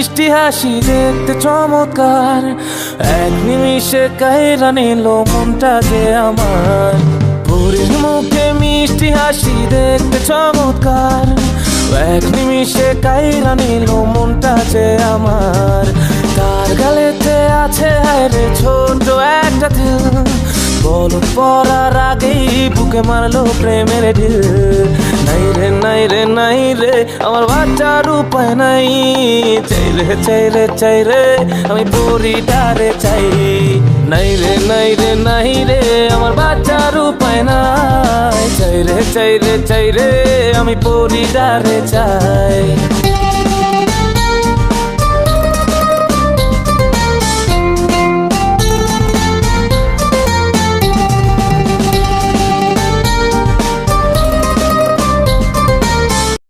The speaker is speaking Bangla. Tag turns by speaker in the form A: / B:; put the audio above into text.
A: মিষ্টি হাসি দেখতে চমৎকার, এক নিমিষে কাইরা নিল মনটা যে আমার। পরীর মুখে মিষ্টি হাসি দেখতে চমৎকার, এক নিমিষে কাইরা নিল মনটা যে আমার। তার গালেতে আছে হায়রে ছোট একটা দিল, বলদ পড়ার আগেই বুকে মারলো প্রেমের ঢিল। নাই রে নাই রে নাই রে আমার বাচ্চার উপায় নাই, চাই রে চাই রে চাই রে আমি পরিটারে চাই। নাই রে নাই রে নাই রে আমার বাচ্চার উপায় নাই, চাই রে চাই রে চাই রে আমি পরিটারে চাই।